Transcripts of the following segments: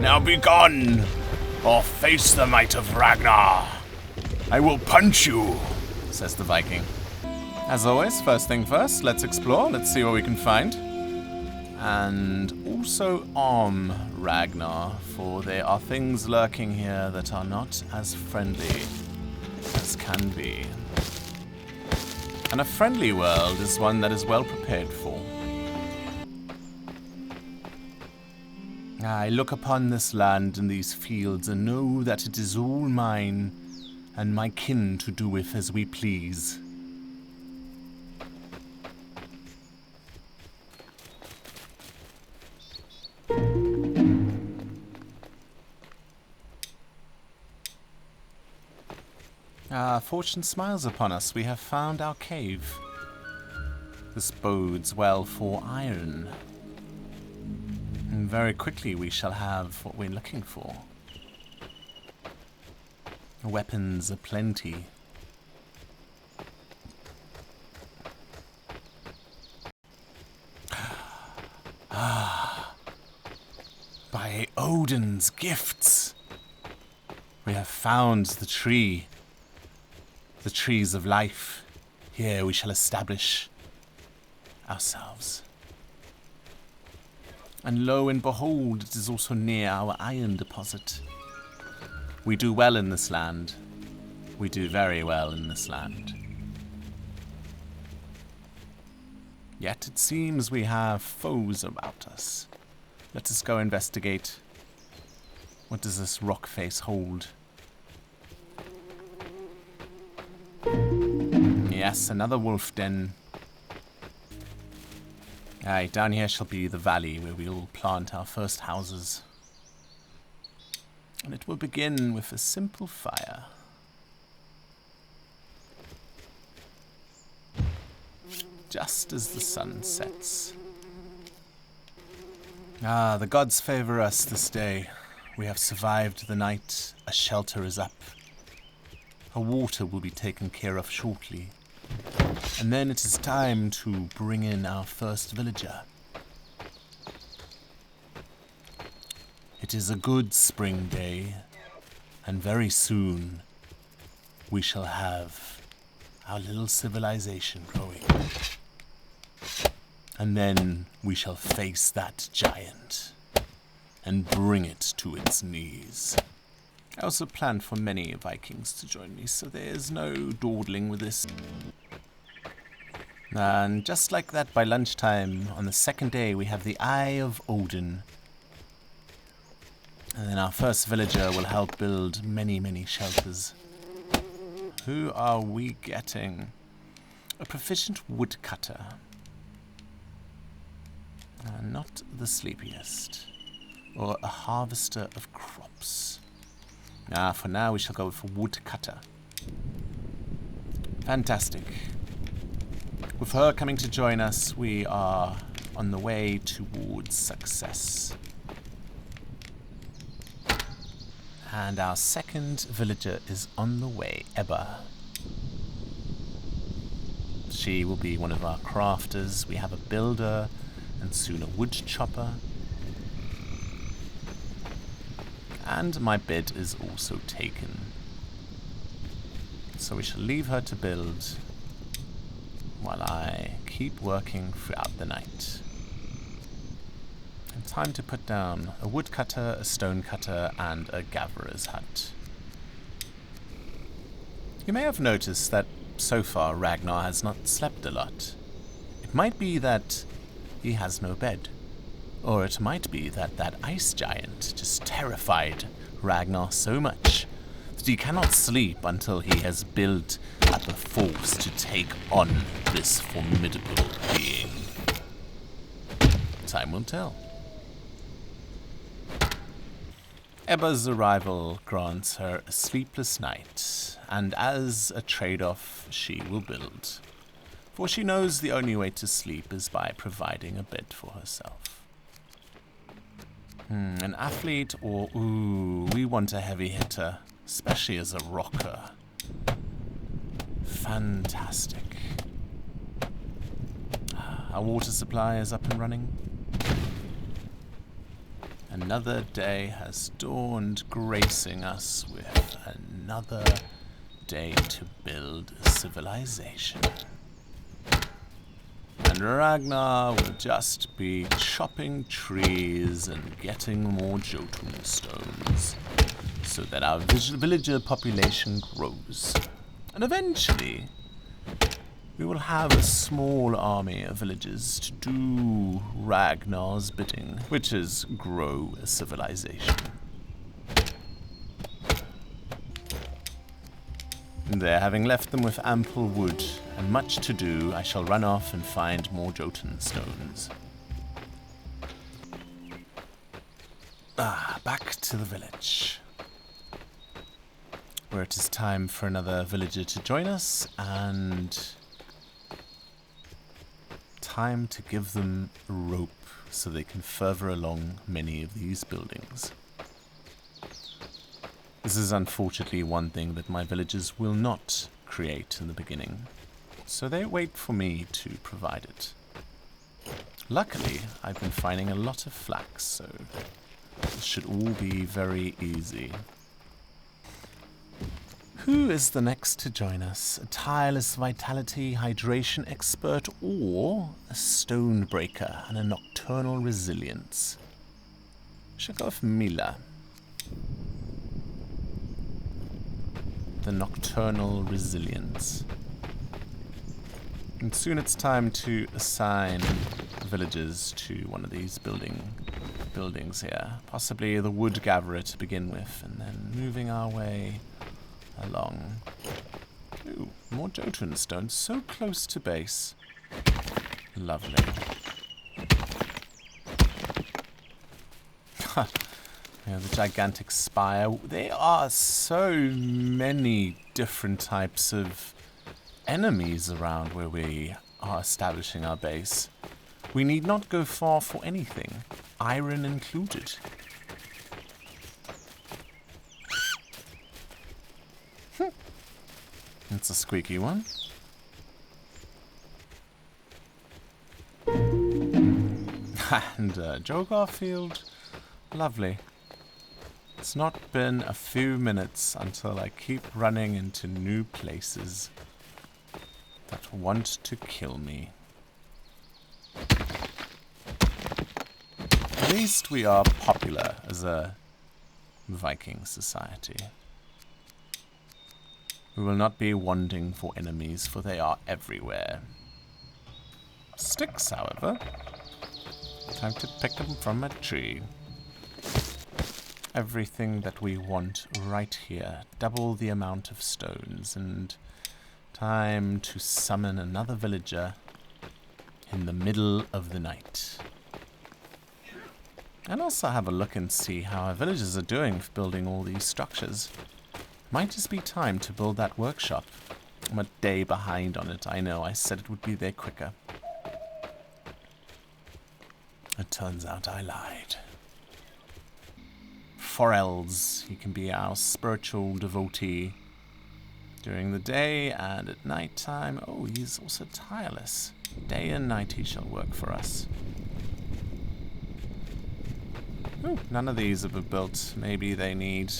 Now be gone, or face the might of Ragnar. I will punch you, says the Viking. As always, first thing first, let's explore, let's see what we can find. And also arm Ragnar, for there are things lurking here that are not as friendly as can be. And a friendly world is one that is well prepared for. I look upon this land and these fields and know that it is all mine and my kin to do with as we please. Fortune smiles upon us. We have found our cave. This bodes well for iron. And very quickly we shall have what we're looking for. Weapons aplenty. By Odin's gifts, we have found the tree. The trees of life. Here we shall establish ourselves. And lo and behold, it is also near our iron deposit. We do well in this land. We do very well in this land. Yet it seems we have foes about us. Let us go investigate. What does this rock face hold? Yes, another wolf den. Aye, down here shall be the valley where we'll plant our first houses. And it will begin with a simple fire. Just as the sun sets. Ah, the gods favor us this day. We have survived the night. A shelter is up. Our water will be taken care of shortly. And then it is time to bring in our first villager. It is a good spring day, and very soon we shall have our little civilization growing. And then we shall face that giant and bring it to its knees. I also planned for many Vikings to join me, so there is no dawdling with this. And just like that, by lunchtime, on the second day, we have the Eye of Odin. And then our first villager will help build many, many shelters. Who are we getting? A proficient woodcutter. Not the sleepiest. Or a harvester of crops. For now we shall go with a woodcutter. Fantastic. With her coming to join us, we are on the way towards success. And our second villager is on the way, Ebba. She will be one of our crafters. We have a builder and soon a wood chopper. And my bed is also taken. So we shall leave her to build while I keep working throughout the night. And time to put down a woodcutter, a stone cutter, and a gatherer's hut. You may have noticed that so far Ragnar has not slept a lot. It might be that he has no bed. Or it might be that that ice giant just terrified Ragnar so much that he cannot sleep until he has built up the force to take on this formidable being. Time will tell. Ebba's arrival grants her a sleepless night, and as a trade-off, she will build. For she knows the only way to sleep is by providing a bed for herself. An athlete or, we want a heavy hitter, especially as a rocker. Fantastic. Our water supply is up and running. Another day has dawned, gracing us with another day to build a civilization. And Ragnar will just be chopping trees and getting more Jotun stones so that our villager population grows. And eventually, we will have a small army of villagers to do Ragnar's bidding, which is grow a civilization. And there, having left them with ample wood and much to do, I shall run off and find more Jotun stones. Back to the village, where it is time for another villager to join us, and time to give them a rope so they can further along many of these buildings. This is unfortunately one thing that my villagers will not create in the beginning, so they wait for me to provide it. Luckily, I've been finding a lot of flax, so this should all be very easy. Who is the next to join us? A tireless vitality, hydration expert, or a stone breaker and a nocturnal resilience? Should go with Mila. The nocturnal resilience. And soon it's time to assign villagers to one of these buildings here. Possibly the wood gatherer to begin with, and then moving our way along. Ooh, more Jotun stones, so close to base. Lovely. Yeah, the gigantic spire. There are so many different types of enemies around where we are establishing our base. We need not go far for anything, iron included. It's a squeaky one. And Joe Garfield, lovely. It's not been a few minutes until I keep running into new places that want to kill me. At least we are popular as a Viking society. We will not be wanting for enemies, for they are everywhere. Sticks, however. Time to pick them from a tree. Everything that we want right here. Double the amount of stones, and time to summon another villager in the middle of the night. And also have a look and see how our villagers are doing for building all these structures. Might just be time to build that workshop. I'm a day behind on it, I know. I said it would be there quicker. It turns out I lied. Forels, he can be our spiritual devotee during the day, and at night time, oh, he's also tireless. Day and night he shall work for us. Ooh, none of these have been built. Maybe they need...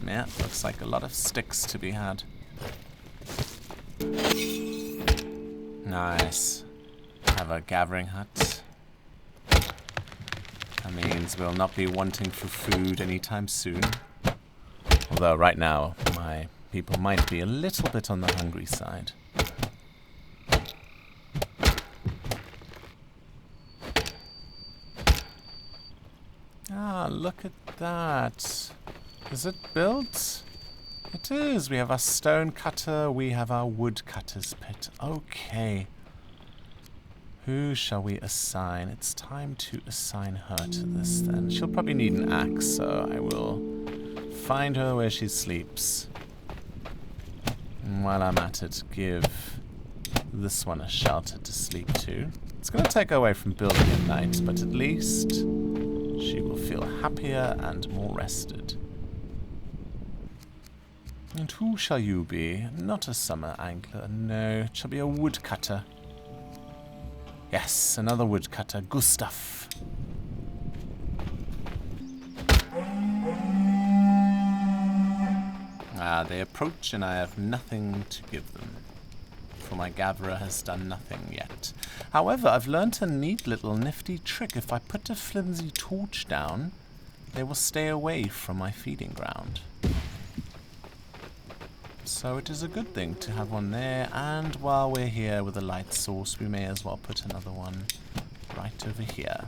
Yeah, looks like a lot of sticks to be had. Nice. Have a gathering hut. That means we'll not be wanting for food anytime soon. Although right now, my people might be a little bit on the hungry side. Ah, look at that. Is it built? It is. We have our stone cutter. We have our woodcutter's pit. Okay. Who shall we assign? It's time to assign her to this then. She'll probably need an axe, so I will find her where she sleeps. And while I'm at it, give this one a shelter to sleep to. It's going to take her away from building at night, but at least she will feel happier and more rested. And who shall you be? Not a summer angler, no. It shall be a woodcutter. Yes, another woodcutter, Gustav. Ah, they approach and I have nothing to give them. For my gatherer has done nothing yet. However, I've learnt a neat little nifty trick. If I put a flimsy torch down, they will stay away from my feeding ground. So it is a good thing to have one there, and while we're here with a light source, we may as well put another one right over here.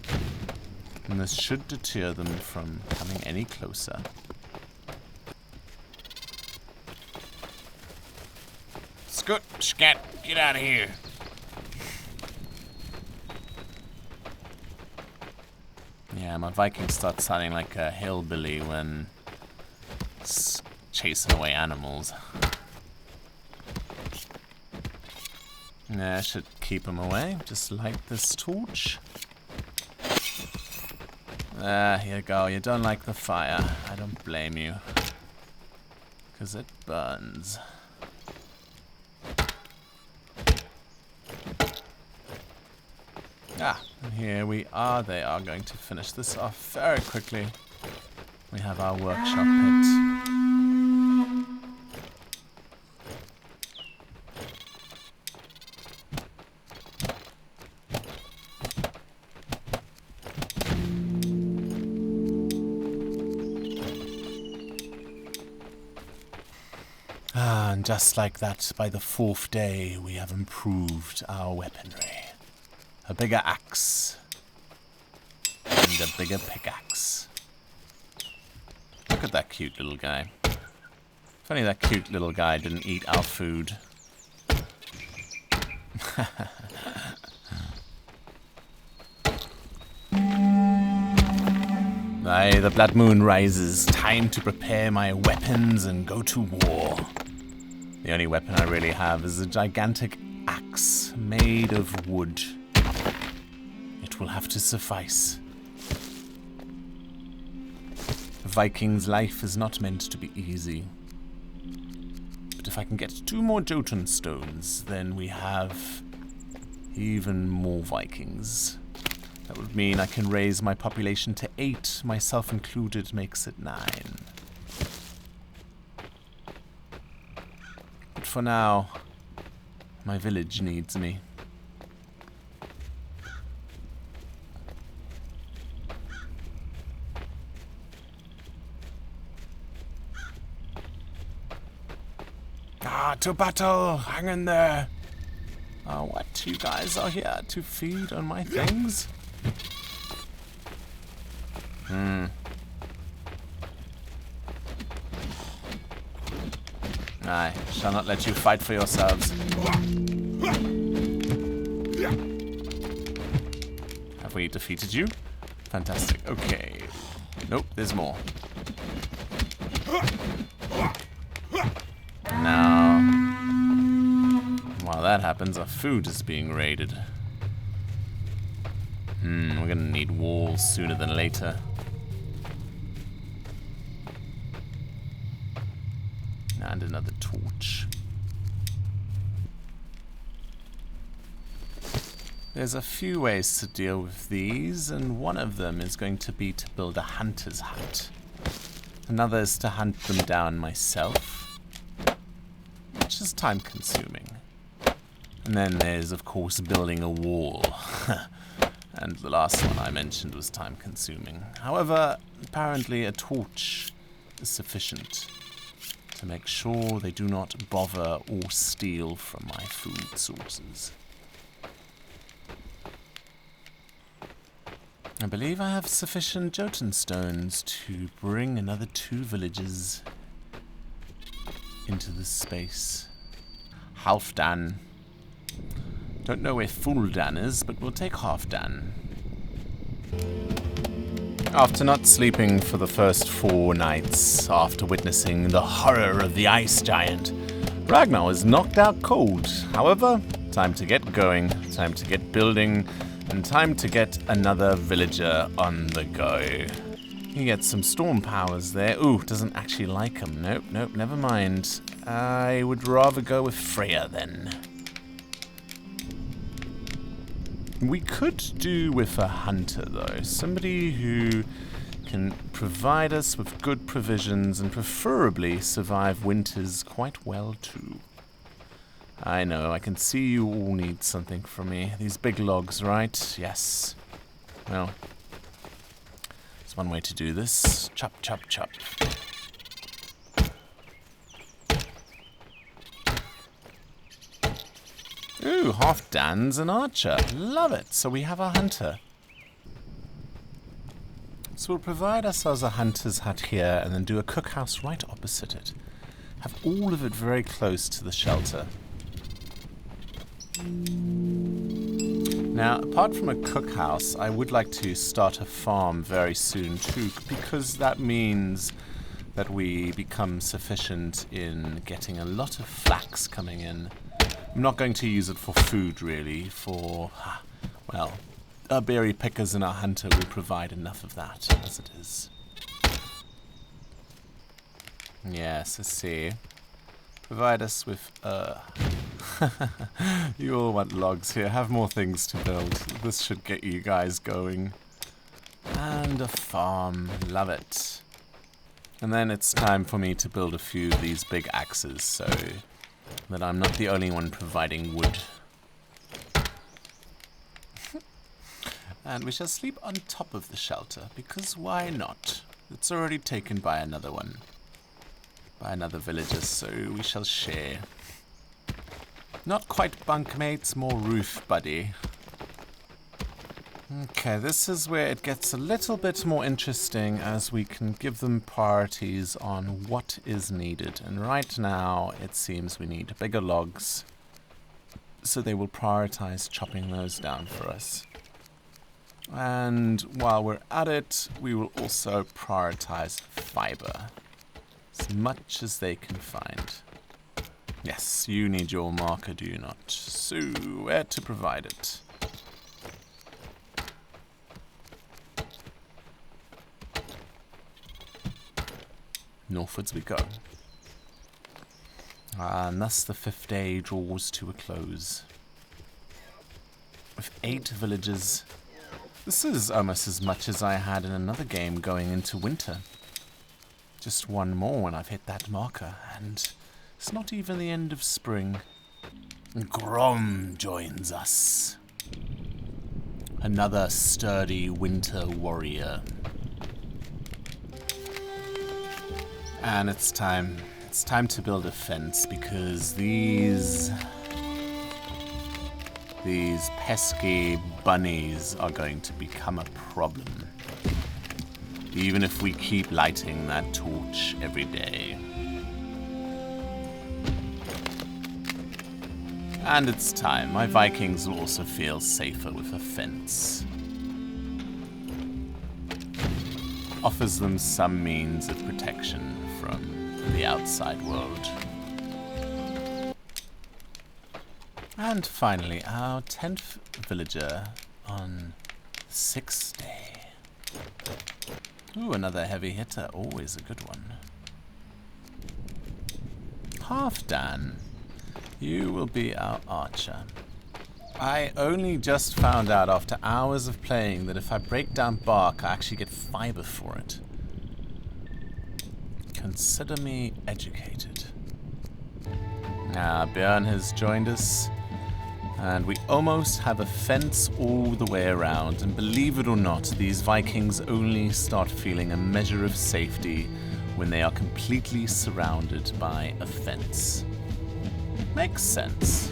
And this should deter them from coming any closer. Scoot, scat, get out of here. Yeah, my Viking starts sounding like a hillbilly when chasing away animals. Nah, I should keep them away. Just light this torch. Ah, here you go. You don't like the fire. I don't blame you. 'Cause it burns. Ah, and here we are. They are going to finish this off very quickly. We have our workshop pit. Ah, and just like that, by the 4th day, we have improved our weaponry. A bigger axe. And a bigger pickaxe. Look at that cute little guy. Funny that cute little guy didn't eat our food. Aye, the blood moon rises. Time to prepare my weapons and go to war. The only weapon I really have is a gigantic axe made of wood. It will have to suffice. A Viking's life is not meant to be easy. But if I can get 2 more Jotun stones, then we have even more Vikings. That would mean I can raise my population to 8, myself included makes it 9. But for now, my village needs me. Ah, to battle! Hang in there! Oh, what? You guys are here to feed on my things? I shall not let you fight for yourselves. Have we defeated you? Fantastic. Okay. Nope, there's more. Now, while that happens, our food is being raided. We're gonna need walls sooner than later. And another torch. There's a few ways to deal with these, and one of them is going to be to build a hunter's hut. Another is to hunt them down myself, which is time consuming. And then there's, of course, building a wall. And the last one I mentioned was time consuming. However, apparently a torch is sufficient to make sure they do not bother or steal from my food sources. I believe I have sufficient Jotun stones to bring another 2 villages into this space. Halfdan. Don't know where Fuldan is, but we'll take Halfdan. After not sleeping for the first 4 nights, after witnessing the horror of the ice giant, Ragnar was knocked out cold. However, time to get going, time to get building, and time to get another villager on the go. He gets some storm powers there. Ooh, doesn't actually like him. Nope, never mind. I would rather go with Freya then. We could do with a hunter, though. Somebody who can provide us with good provisions and preferably survive winters quite well too. I know, I can see you all need something from me. These big logs, right? Yes. Well, there's one way to do this. Chop, chop, chop. Ooh, half Dan's an archer. Love it. So we have a hunter. So we'll provide ourselves a hunter's hut here and then do a cookhouse right opposite it. Have all of it very close to the shelter. Now, apart from a cookhouse, I would like to start a farm very soon too, because that means that we become sufficient in getting a lot of flax coming in. I'm not going to use it for food, really. For, well, our berry pickers and our hunter will provide enough of that, as it is. Yes, I see. Provide us with, you all want logs here. Have more things to build. This should get you guys going. And a farm. Love it. And then it's time for me to build a few of these big axes, so that I'm not the only one providing wood. And we shall sleep on top of the shelter, because why not? It's already taken by another one. By another villager, so we shall share. Not quite bunkmates, more roof buddy. Okay, this is where it gets a little bit more interesting as we can give them priorities on what is needed. And right now, it seems we need bigger logs, so they will prioritize chopping those down for us. And while we're at it, we will also prioritize fiber, as much as they can find. Yes, you need your marker, do you not? So, where to provide it? Northwards we go. And thus the 5th day draws to a close. With 8 villages. This is almost as much as I had in another game going into winter. Just one more and I've hit that marker, and it's not even the end of spring. Grom joins us. Another sturdy winter warrior. And it's time. It's time to build a fence, because these pesky bunnies are going to become a problem. Even if we keep lighting that torch every day. And it's time. My Vikings will also feel safer with a fence. Offers them some means of protection from the outside world. And finally, our 10th villager on the 6th day. Ooh, another heavy hitter. Always a good one. Halfdan, you will be our archer. I only just found out after hours of playing that if I break down bark, I actually get fiber for it. Consider me educated. Now, Björn has joined us, and we almost have a fence all the way around. And believe it or not, these Vikings only start feeling a measure of safety when they are completely surrounded by a fence. Makes sense.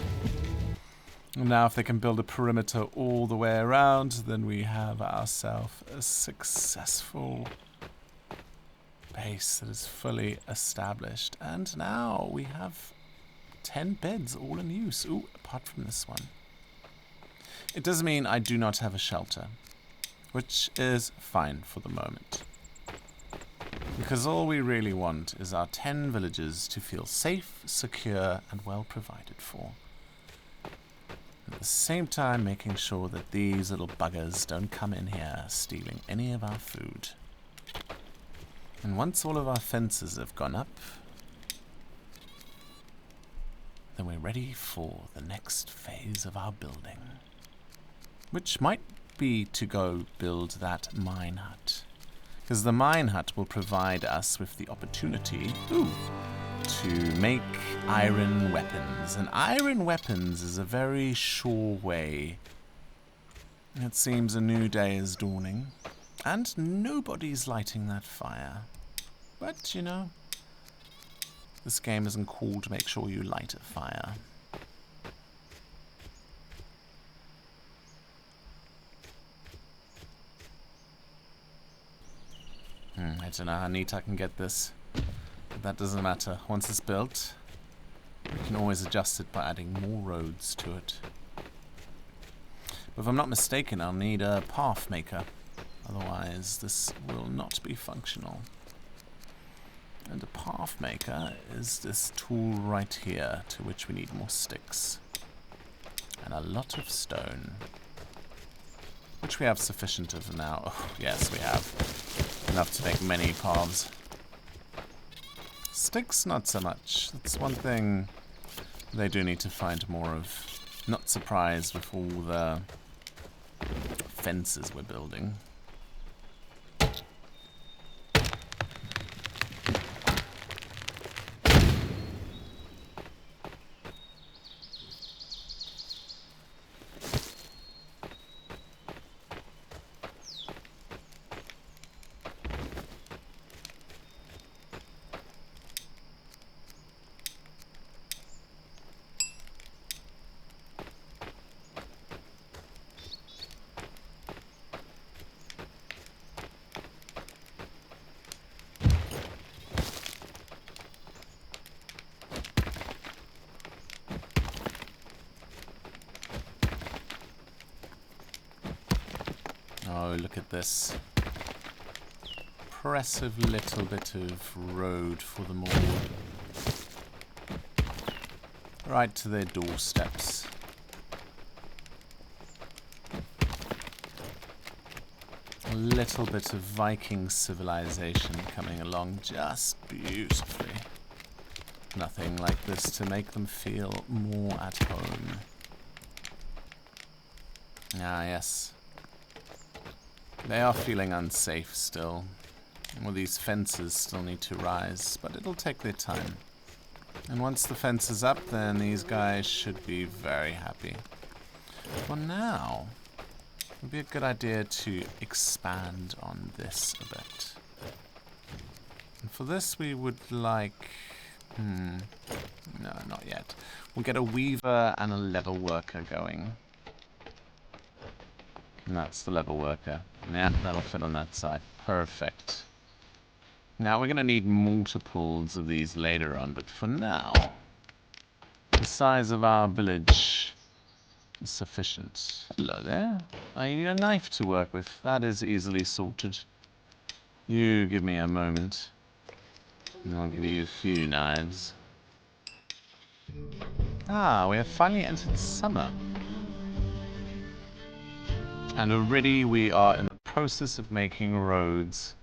Now, if they can build a perimeter all the way around, then we have ourselves a successful base that is fully established. And now we have 10 beds all in use. Ooh, apart from this one. It does mean I do not have a shelter, which is fine for the moment. Because all we really want is our 10 villagers to feel safe, secure, and well provided for. At the same time, making sure that these little buggers don't come in here stealing any of our food. And once all of our fences have gone up, then we're ready for the next phase of our building. Which might be to go build that mine hut. Because the mine hut will provide us with the opportunity to make iron weapons. And iron weapons is a very sure way. It seems a new day is dawning. And nobody's lighting that fire. But, you know, this game isn't called to make sure you light a fire. I don't know how neat I can get this, but that doesn't matter. Once it's built, we can always adjust it by adding more roads to it. But if I'm not mistaken, I'll need a path maker. Otherwise, this will not be functional. And a path maker is this tool right here, to which we need more sticks. And a lot of stone. Which we have sufficient of now. Oh, yes, we have. Enough to make many paths. Sticks, not so much. That's one thing they do need to find more of. Not surprised with all the fences we're building. Oh, look at this. Impressive little bit of road for them all. Right to their doorsteps. A little bit of Viking civilization coming along just beautifully. Nothing like this to make them feel more at home. Ah, yes. They are feeling unsafe still. Well, these fences still need to rise, but it'll take their time. And once the fence is up, then these guys should be very happy. For now, it would be a good idea to expand on this a bit. And for this, we would like... no, not yet. We'll get a weaver and a level worker going. And that's the level worker. Yeah, that'll fit on that side. Perfect. Now we're going to need multiples of these later on, but for now, the size of our village is sufficient. Hello there. I need a knife to work with. That is easily sorted. You give me a moment, and I'll give you a few knives. Ah, we have finally entered summer. And already we are in the process of making roads.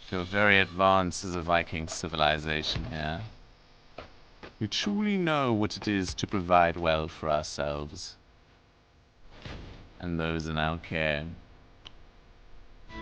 Feel very advanced as a Viking civilization here. We truly know what it is to provide well for ourselves and those in our care.